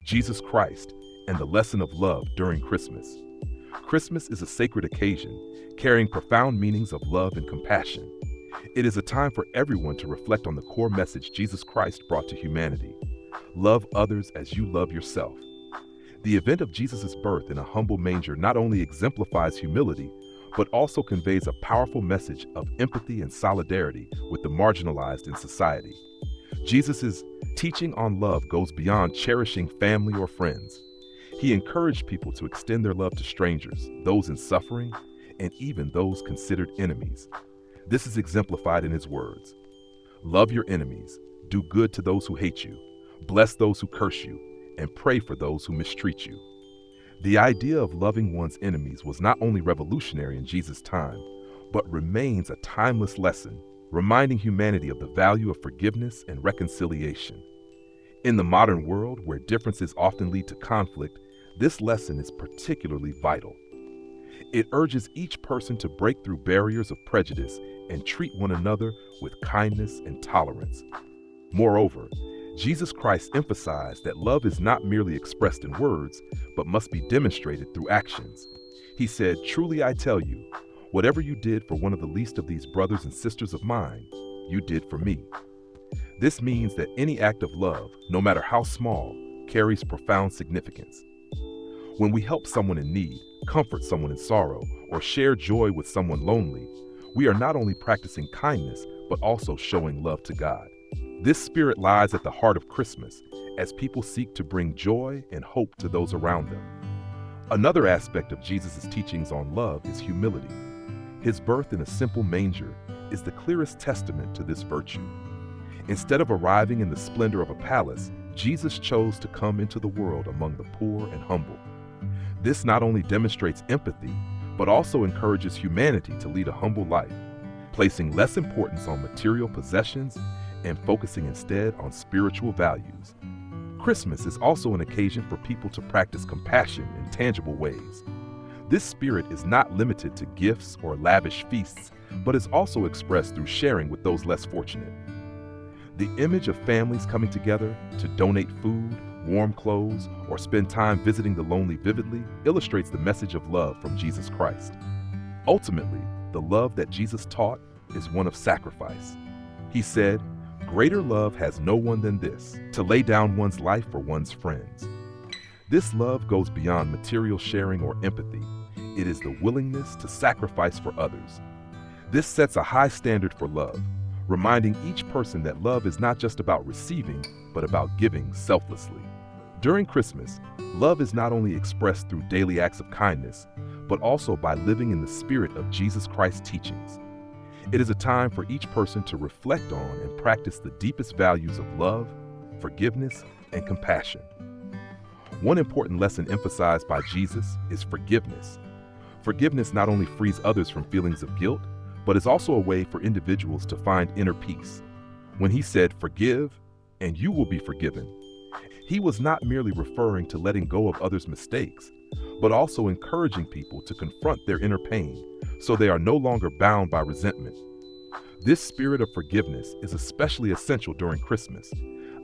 Jesus Christ, and the lesson of love during Christmas. Christmas is a sacred occasion, carrying profound meanings of love and compassion. It is a time for everyone to reflect on the core message Jesus Christ brought to humanity. Love others as you love yourself. The event of Jesus' birth in a humble manger not only exemplifies humility, but also conveys a powerful message of empathy and solidarity with the marginalized in society. Jesus' teaching on love goes beyond cherishing family or friends. He encouraged people to extend their love to strangers, those in suffering, and even those considered enemies. This is exemplified in his words: "Love your enemies, do good to those who hate you, bless those who curse you, and pray for those who mistreat you." The idea of loving one's enemies was not only revolutionary in Jesus' time, but remains a timeless lesson, reminding humanity of the value of forgiveness and reconciliation. In the modern world, where differences often lead to conflict, this lesson is particularly vital. It urges each person to break through barriers of prejudice and treat one another with kindness and tolerance. Moreover, Jesus Christ emphasized that love is not merely expressed in words, but must be demonstrated through actions. He said, "Truly I tell you, whatever you did for one of the least of these brothers and sisters of mine, you did for me." This means that any act of love, no matter how small, carries profound significance. When we help someone in need, comfort someone in sorrow, or share joy with someone lonely, we are not only practicing kindness, but also showing love to God. This spirit lies at the heart of Christmas, as people seek to bring joy and hope to those around them. Another aspect of Jesus' teachings on love is humility. His birth in a simple manger is the clearest testament to this virtue. Instead of arriving in the splendor of a palace, Jesus chose to come into the world among the poor and humble. This not only demonstrates empathy, but also encourages humanity to lead a humble life, placing less importance on material possessions and focusing instead on spiritual values. Christmas is also an occasion for people to practice compassion in tangible ways. This spirit is not limited to gifts or lavish feasts, but is also expressed through sharing with those less fortunate. The image of families coming together to donate food, warm clothes, or spend time visiting the lonely vividly illustrates the message of love from Jesus Christ. Ultimately, the love that Jesus taught is one of sacrifice. He said, "Greater love has no one than this, to lay down one's life for one's friends." This love goes beyond material sharing or empathy. It is the willingness to sacrifice for others. This sets a high standard for love, reminding each person that love is not just about receiving, but about giving selflessly. During Christmas, love is not only expressed through daily acts of kindness, but also by living in the spirit of Jesus Christ's teachings. It is a time for each person to reflect on and practice the deepest values of love, forgiveness, and compassion. One important lesson emphasized by Jesus is forgiveness. Forgiveness not only frees others from feelings of guilt, but is also a way for individuals to find inner peace. When he said, "Forgive, and you will be forgiven," he was not merely referring to letting go of others' mistakes, but also encouraging people to confront their inner pain, so they are no longer bound by resentment. This spirit of forgiveness is especially essential during Christmas,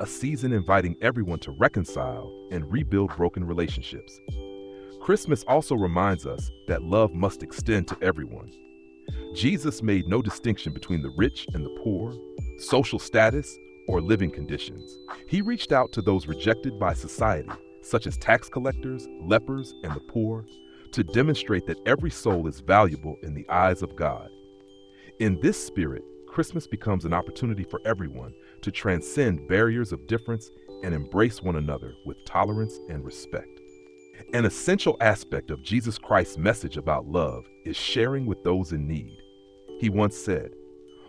a season inviting everyone to reconcile and rebuild broken relationships. Christmas also reminds us that love must extend to everyone. Jesus made no distinction between the rich and the poor, social status, or living conditions. He reached out to those rejected by society, such as tax collectors, lepers, and the poor, to demonstrate that every soul is valuable in the eyes of God. In this spirit, Christmas becomes an opportunity for everyone to transcend barriers of difference and embrace one another with tolerance and respect. An essential aspect of Jesus Christ's message about love is sharing with those in need. He once said,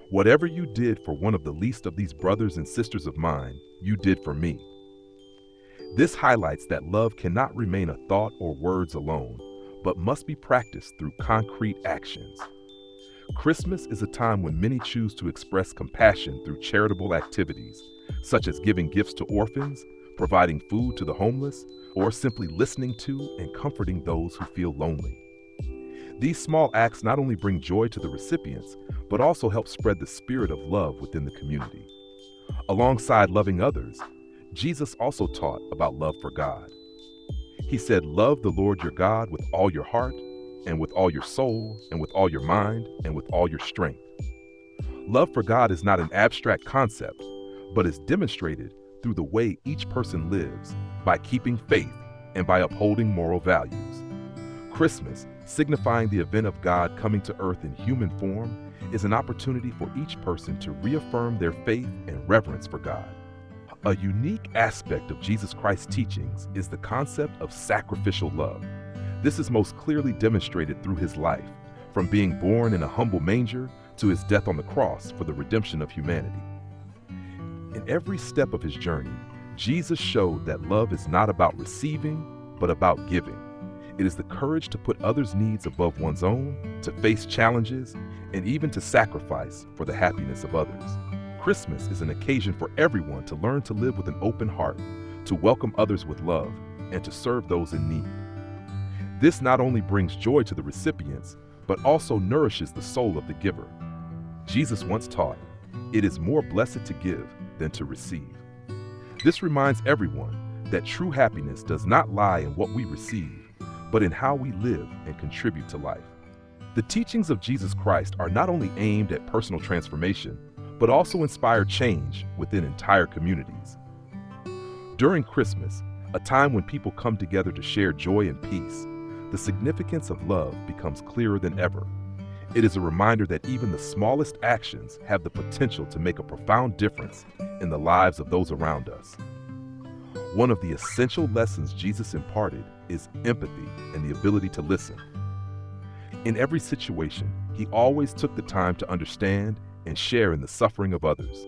"Whatever you did for one of the least of these brothers and sisters of mine, you did for me." This highlights that love cannot remain a thought or words alone, but must be practiced through concrete actions. Christmas is a time when many choose to express compassion through charitable activities, such as giving gifts to orphans, providing food to the homeless, or simply listening to and comforting those who feel lonely. These small acts not only bring joy to the recipients, but also help spread the spirit of love within the community. Alongside loving others, Jesus also taught about love for God. He said, "Love the Lord your God with all your heart, and with all your soul, and with all your mind, and with all your strength." Love for God is not an abstract concept, but is demonstrated through the way each person lives, by keeping faith and by upholding moral values. Christmas, signifying the event of God coming to earth in human form, is an opportunity for each person to reaffirm their faith and reverence for God. A unique aspect of Jesus Christ's teachings is the concept of sacrificial love. This is most clearly demonstrated through his life, from being born in a humble manger to his death on the cross for the redemption of humanity. In every step of his journey, Jesus showed that love is not about receiving, but about giving. It is the courage to put others' needs above one's own, to face challenges, and even to sacrifice for the happiness of others. Christmas is an occasion for everyone to learn to live with an open heart, to welcome others with love, and to serve those in need. This not only brings joy to the recipients, but also nourishes the soul of the giver. Jesus once taught, "It is more blessed to give than to receive." This reminds everyone that true happiness does not lie in what we receive, but in how we live and contribute to life. The teachings of Jesus Christ are not only aimed at personal transformation, but also inspire change within entire communities. During Christmas, a time when people come together to share joy and peace, the significance of love becomes clearer than ever. It is a reminder that even the smallest actions have the potential to make a profound difference in the lives of those around us. One of the essential lessons Jesus imparted is empathy and the ability to listen. In every situation, he always took the time to understand and share in the suffering of others.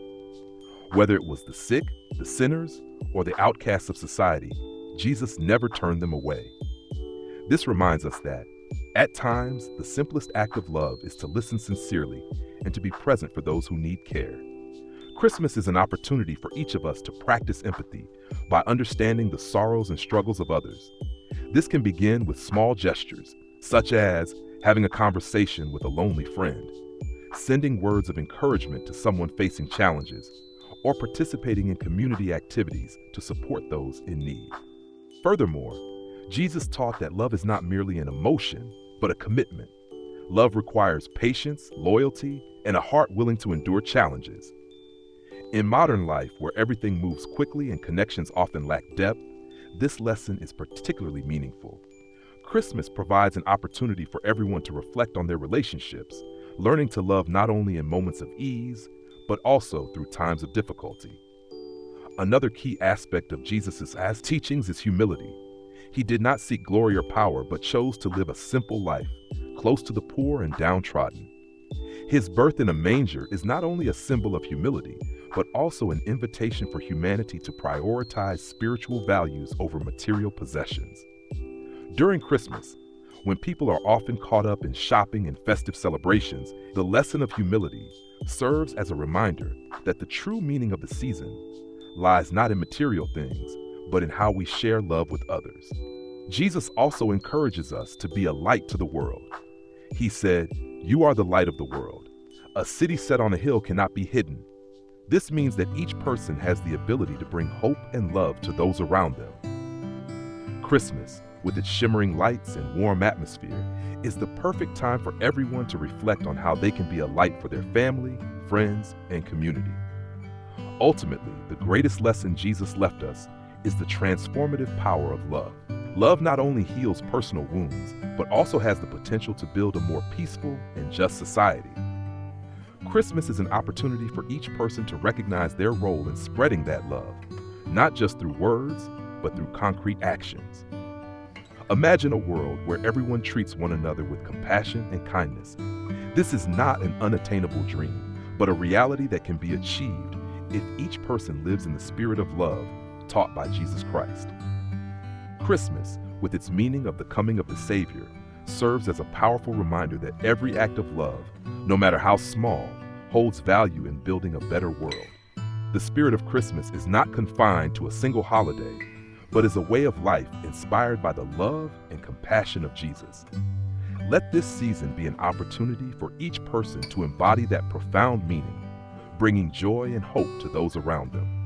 Whether it was the sick, the sinners, or the outcasts of society, Jesus never turned them away. This reminds us that, at times, the simplest act of love is to listen sincerely and to be present for those who need care. Christmas is an opportunity for each of us to practice empathy by understanding the sorrows and struggles of others. This can begin with small gestures, such as having a conversation with a lonely friend, sending words of encouragement to someone facing challenges, or participating in community activities to support those in need. Furthermore, Jesus taught that love is not merely an emotion, but a commitment. Love requires patience, loyalty, and a heart willing to endure challenges. In modern life, where everything moves quickly and connections often lack depth, this lesson is particularly meaningful. Christmas provides an opportunity for everyone to reflect on their relationships, learning to love not only in moments of ease, but also through times of difficulty. Another key aspect of Jesus' teachings is humility. He did not seek glory or power, but chose to live a simple life, close to the poor and downtrodden. His birth in a manger is not only a symbol of humility, but also an invitation for humanity to prioritize spiritual values over material possessions. During Christmas, when people are often caught up in shopping and festive celebrations, the lesson of humility serves as a reminder that the true meaning of the season lies not in material things, but in how we share love with others. Jesus also encourages us to be a light to the world. He said, "You are the light of the world. A city set on a hill cannot be hidden." This means that each person has the ability to bring hope and love to those around them. Christmas, with its shimmering lights and warm atmosphere, is the perfect time for everyone to reflect on how they can be a light for their family, friends, and community. Ultimately, the greatest lesson Jesus left us is the transformative power of love. Love not only heals personal wounds, but also has the potential to build a more peaceful and just society. Christmas is an opportunity for each person to recognize their role in spreading that love, not just through words, but through concrete actions. Imagine a world where everyone treats one another with compassion and kindness. This is not an unattainable dream, but a reality that can be achieved if each person lives in the spirit of love taught by Jesus Christ. Christmas, with its meaning of the coming of the Savior, serves as a powerful reminder that every act of love, no matter how small, holds value in building a better world. The spirit of Christmas is not confined to a single holiday, but is a way of life inspired by the love and compassion of Jesus. Let this season be an opportunity for each person to embody that profound meaning, bringing joy and hope to those around them.